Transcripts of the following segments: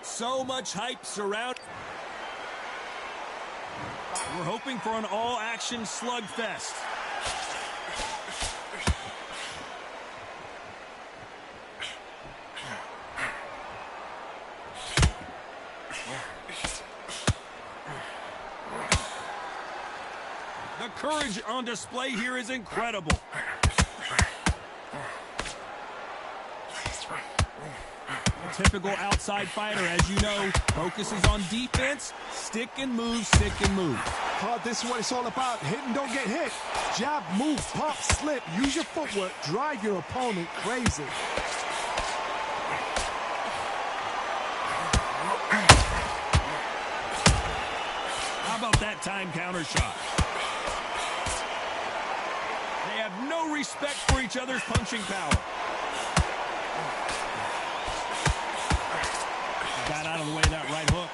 So much hype surround. We're hoping for an all-action slugfest. The courage on display here is incredible. A typical outside fighter, as you know, focuses on defense, stick and move, stick and move. This is what it's all about. Hit and don't get hit. Jab, move, pop, slip. Use your footwork. Drive your opponent crazy. How about that time counter shot? They have no respect for each other's punching power. Got out of the way of that right hook.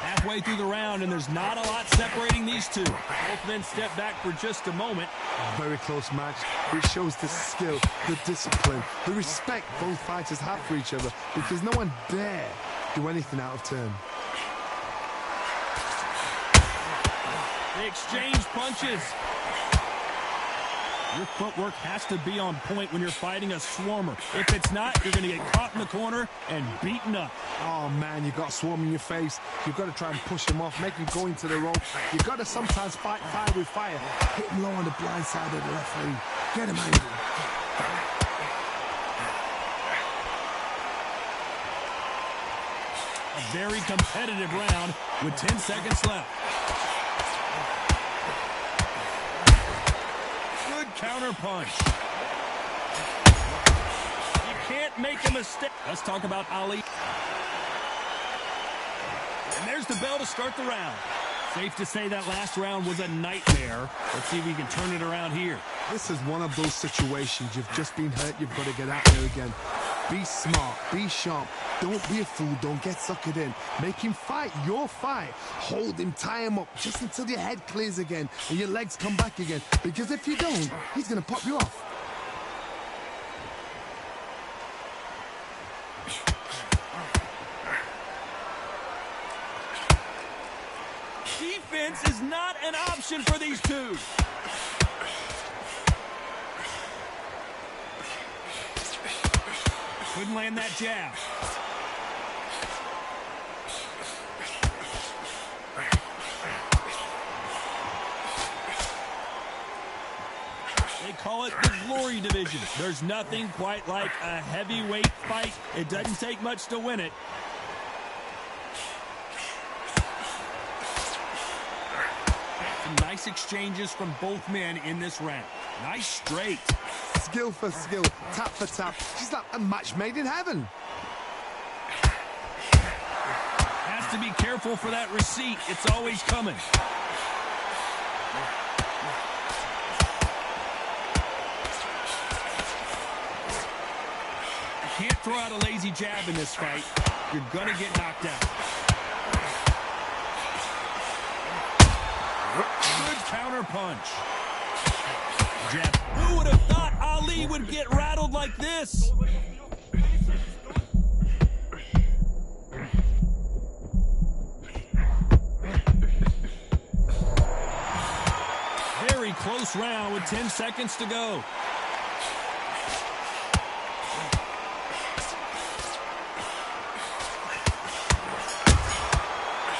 Halfway through the round, and there's not a lot separating these two. Both men step back for just a moment. Very close match. It shows the skill, the discipline, the respect both fighters have for each other, because no one dare do anything out of turn. They exchange punches. Your footwork has to be on point when you're fighting a swarmer. If it's not, you're going to get caught in the corner and beaten up. Oh, man, you've got a swarm in your face. You've got to try and push him off, make him go into the rope. You've got to sometimes fight fire with fire. Hit him low on the blind side of the referee. Get him angry. A very competitive round with 10 seconds left. Counter punch. You can't make a mistake. Let's talk about Ali. And there's the bell to start the round. Safe to say that last round was a nightmare. Let's see if we can turn it around here. This is one of those situations. You've just been hurt. You've got to get out there again. Be smart. Be sharp. Don't be a fool. Don't get suckered in. Make him fight your fight. Hold him, tie him up just until your head clears again and your legs come back again. Because if you don't, he's going to pop you off. Defense is not an option for these two. Couldn't land that jab. They call it the Glory Division. There's nothing quite like a heavyweight fight. It doesn't take much to win it. Some nice exchanges from both men in this round. Nice straight. Skill for skill, tap for tap. She's like a match made in heaven. Has to be careful for that receipt. It's always coming. You can't throw out a lazy jab in this fight. You're gonna get knocked out. Good counter punch. Jab. Who would have thought Ali would get rattled like this? Very close round with 10 seconds to go.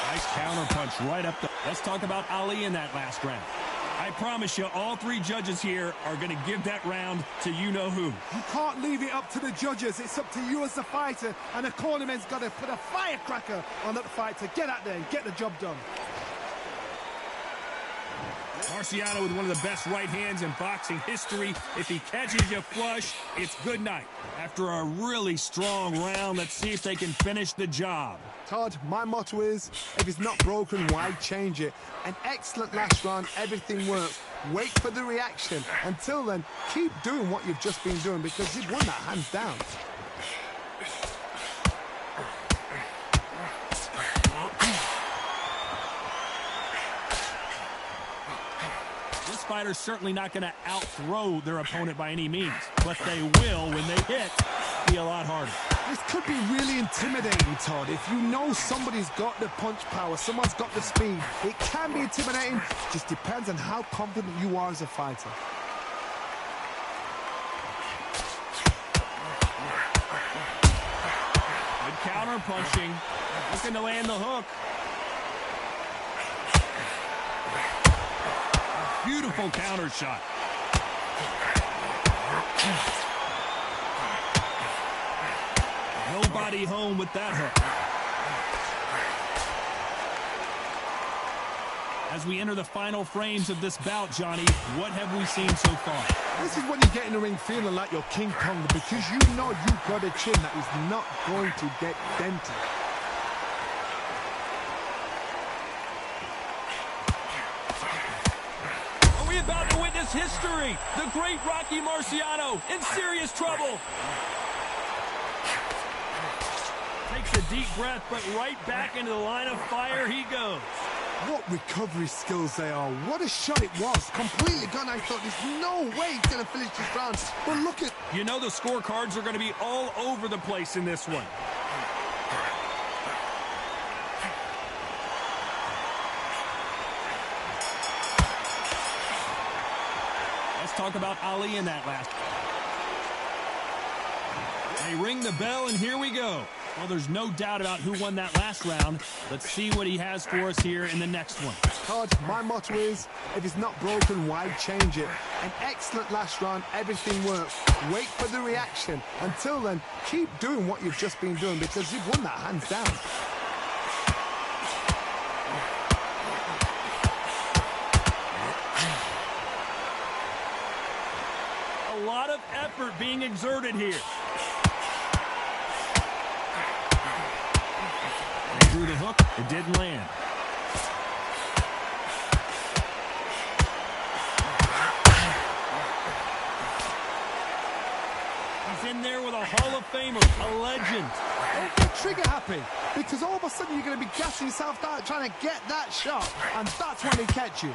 Nice counter punch right up the... Let's talk about Ali in that last round. I promise you, all three judges here are going to give that round to you-know-who. You can't leave it up to the judges. It's up to you as the fighter, and the cornerman's got to put a firecracker on that fight to get out there and get the job done. Marciano with one of the best right hands in boxing history. If he catches you flush, it's good night. After a really strong round, let's see if they can finish the job. Todd, my motto is, if it's not broken, why change it? An excellent last round, everything works. Wait for the reaction. Until then, keep doing what you've just been doing, because you've won that hands down. fighter's certainly not going to out-throw their opponent by any means, but they will, when they hit, be a lot harder. This could be really intimidating, Todd. If you know somebody's got the punch power, someone's got the speed, it can be intimidating. Just depends on how confident you are as a fighter. Good counter punching, looking to land the hook. Beautiful counter shot. Nobody home with that hook. As we enter the final frames of this bout, Johnny, what have we seen so far? This is when you get in the ring feeling like you're King Kong, because you know you've got a chin that is not going to get dented. Are we about to witness history? The great Rocky Marciano in serious trouble. Takes a deep breath, but right back into the line of fire he goes. What recovery skills they are. What a shot it was. Completely gone. I thought there's no way he's going to finish this round. But look at... You know the scorecards are going to be all over the place in this one. Let's talk about Ali in that last. They ring the bell, and here we go. Well, there's no doubt about who won that last round. Let's see what he has for us here in the next one. Todd, my motto is, if it's not broken, why change it? An excellent last round, everything works. Wait for the reaction. Until then, keep doing what you've just been doing, because you've won that hands down. A lot of effort being exerted here. Through the hook, it didn't land. He's in there with a Hall of Famer, a legend. Don't get trigger happy, because all of a sudden you're going to be gassing yourself out trying to get that shot, and that's when they catch you.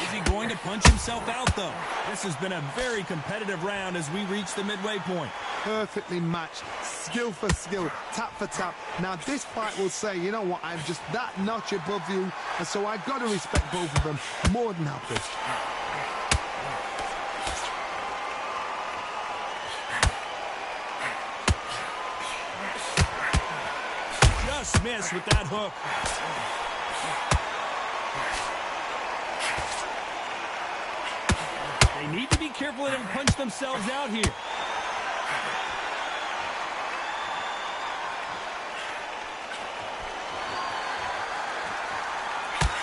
Is he going to punch himself out, though? This has been a very competitive round as we reach the midway point. Perfectly matched, skill for skill, tap for tap. Now this fight will say, you know what, I'm just that notch above you, and so I've got to respect both of them. More than happy. Just missed with that hook. They need to be careful they don't punch themselves out here.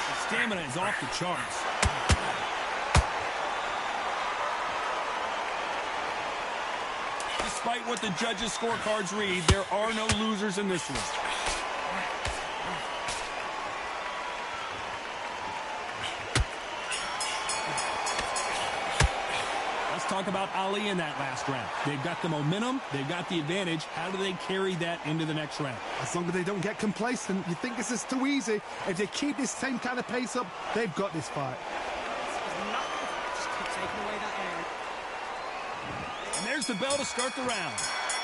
The stamina is off the charts. Despite what the judges' scorecards read, there are no losers in this one. Talk about Ali in that last round. They've got the momentum, they've got the advantage. How do they carry that into the next round? As long as they don't get complacent, you think this is too easy. If they keep this same kind of pace up, they've got this fight. And there's the bell to start the round.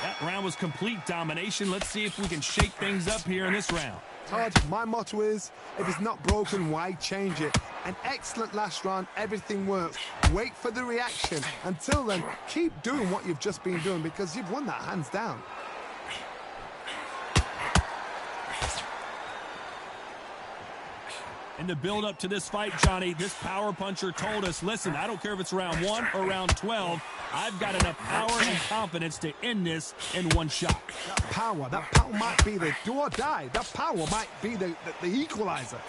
That round was complete domination. Let's see if we can shake things up here in this round. Todd, my motto is, if it's not broken, why change it? An excellent last round, everything works. Wait for the reaction. Until then, keep doing what you've just been doing, because you've won that hands down. In the build-up to this fight, Johnny, this power puncher told us, listen, I don't care if it's round 1 or round 12, I've got enough power and confidence to end this in one shot. That power might be the do or die. That power might be the equalizer.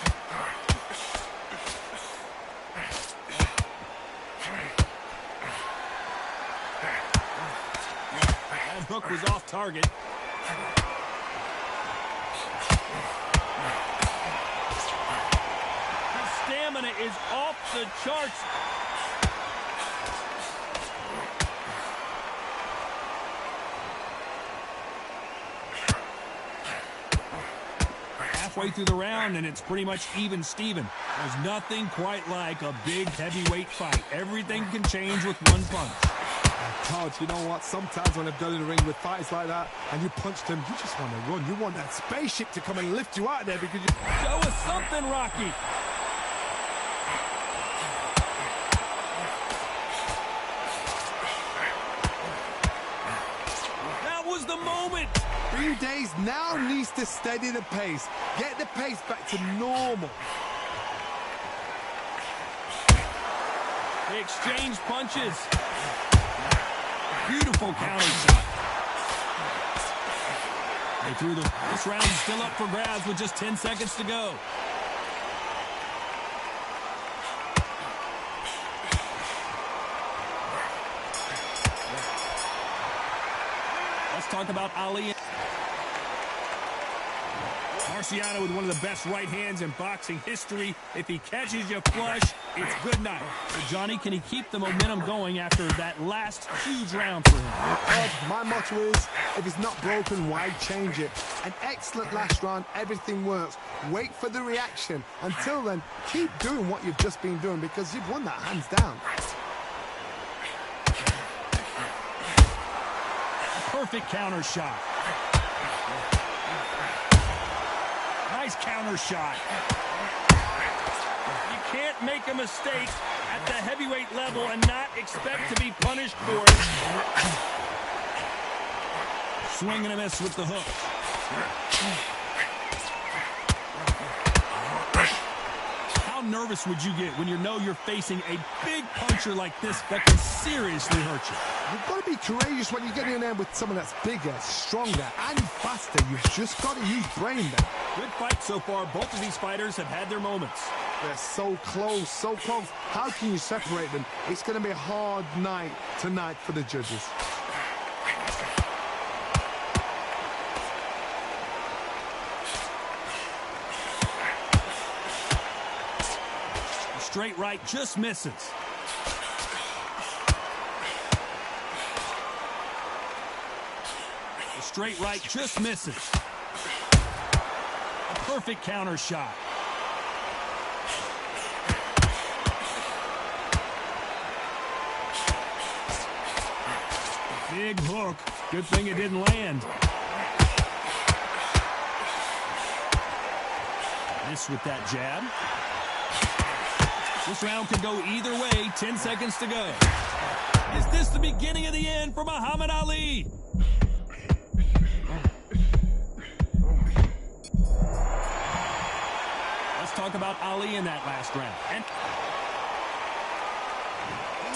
That hook was off target. Stamina is off the charts. halfway through the round, and it's pretty much even Steven. There's nothing quite like a big heavyweight fight. Everything can change with one punch. Todd, you know what? Sometimes when I've done in the ring with fighters like that, and you punch them, you just want to run. You want that spaceship to come and lift you out of there because you... Show us something, Rocky. That was the moment. Few Days now needs to steady the pace. Get the pace back to normal. They exchange punches. Beautiful counter shot. They threw this round is still up for grabs with just 10 seconds to go. Let's talk about Ali. Marciano with one of the best right hands in boxing history. If he catches you flush, it's good night. So, Johnny, can he keep the momentum going after that last huge round for him? My motto is, if it's not broken, why change it? An excellent last round, everything works. Wait for the reaction. Until then, keep doing what you've just been doing because you've won that hands down. Perfect counter shot. Nice counter shot. You can't make a mistake at the heavyweight level and not expect to be punished for it. Swing and a miss with the hook. How nervous would you get when you know you're facing a big puncher like this that can seriously hurt you? You've got to be courageous when you get in there with someone that's bigger, stronger, and faster. You've just got to use brain there. Good fight so far. Both of these fighters have had their moments. They're so close, so close. How can you separate them? It's going to be a hard night tonight for the judges. The straight right just misses. The straight right just misses. A perfect counter shot. Big hook. Good thing it didn't land. Miss with that jab. This round could go either way. 10 seconds to go. Is this the beginning of the end for Muhammad Ali? Let's talk about Ali in that last round. And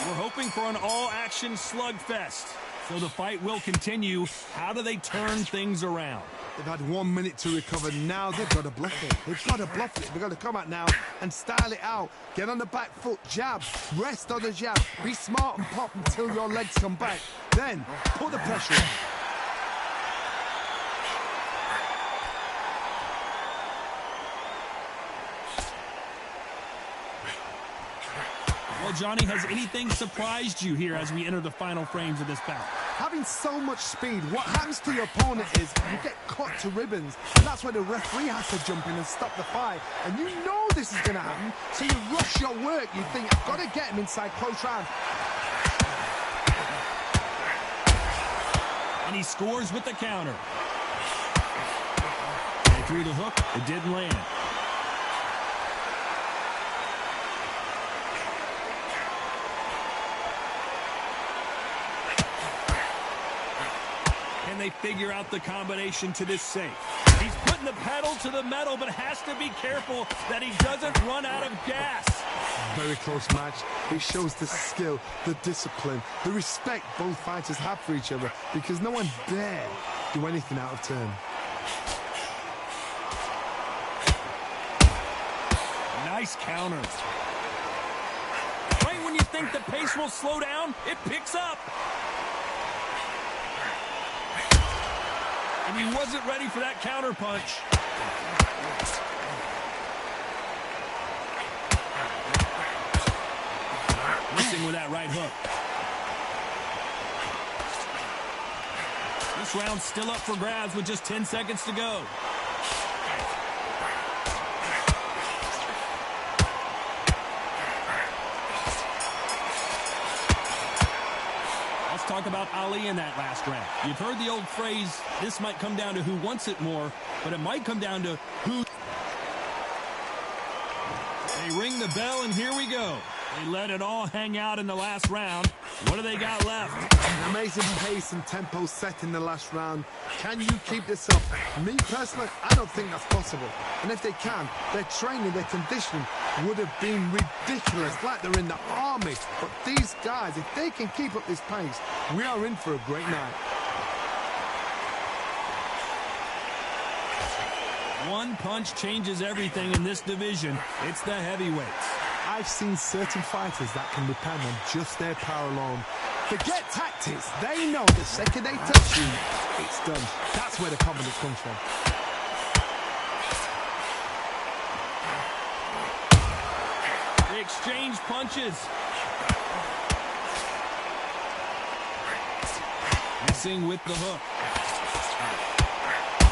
we're hoping for an all-action slugfest. So the fight will continue. How do they turn things around? They've had 1 minute to recover. Now they've got to bluff it. They've got to bluff it. They've got to come out now and style it out. Get on the back foot, jab, rest on the jab. Be smart and pop until your legs come back. Then put the pressure on. Well, Johnny, has anything surprised you here as we enter the final frames of this bout? Having so much speed, what happens to your opponent is you get cut to ribbons, and that's where the referee has to jump in and stop the fight. And you know this is going to happen, so you rush your work. You think, I've got to get him inside close round. And he scores with the counter. They threw the hook. It didn't land. Can they figure out the combination to this safe? He's putting the pedal to the metal, but has to be careful that he doesn't run out of gas. Very close match. It shows the skill, the discipline, the respect both fighters have for each other, because no one dare do anything out of turn. Nice counters. Right when you think the pace will slow down, it picks up. And he wasn't ready for that counter punch. Missing with that right hook. This round's still up for grabs with just 10 seconds to go. let's talk about Ali in that last round. You've heard the old phrase, this might come down to who wants it more, but it might come down to who... They ring the bell, and here we go. They let it all hang out in the last round. What do they got left? An amazing pace and tempo set in the last round. Can you keep this up? Me, personally, I don't think that's possible. And if they can, their training, their conditioning would have been ridiculous, like they're in the army. But these guys, if they can keep up this pace, we are in for a great night. One punch changes everything in this division. It's the heavyweights. I've seen certain fighters that can depend on just their power alone. Forget tactics. They know the second they touch you, it's done. That's where the confidence comes from. They exchange punches. Missing with the hook.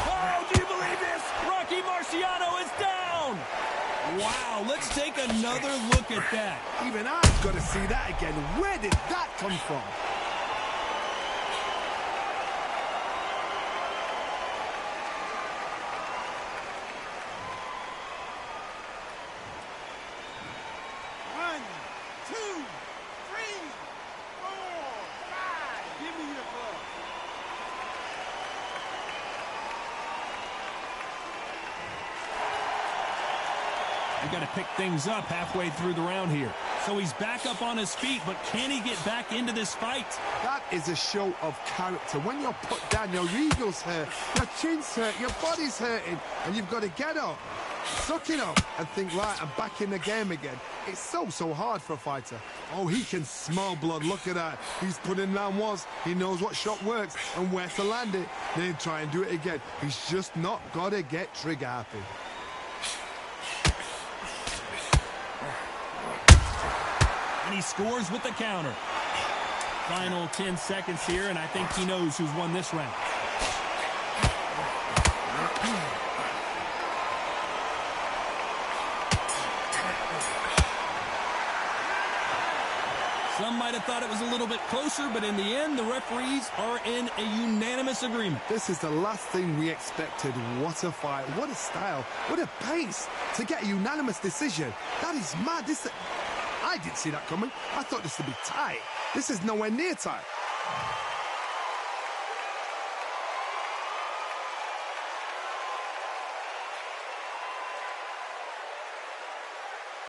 Oh, do you believe this? Rocky Marciano is down. Wow, let's take another look at that. Even I've got to see that again. Where did that come from? One, two, three, four, five. Give me your glove. We got to pick things up halfway through the round here. So he's back up on his feet, but can he get back into this fight? That is a show of character. When you're put down, your ego's hurt, your chin's hurt, your body's hurting, and you've got to get up, suck it up, and think, right, I'm back in the game again. It's so hard for a fighter. Oh, he can smell blood. Look at that. He's put in round ones. He knows what shot works and where to land it. Then try and do it again. He's just not got to get trigger happy. And he scores with the counter. Final 10 seconds here, and I think he knows who's won this round. Some might have thought it was a little bit closer, but in the end, the referees are in a unanimous agreement. This is the last thing we expected. What a fight. What a style. What a pace to get a unanimous decision. That is mad. I didn't see that coming. I thought this would be tight. This is nowhere near tight.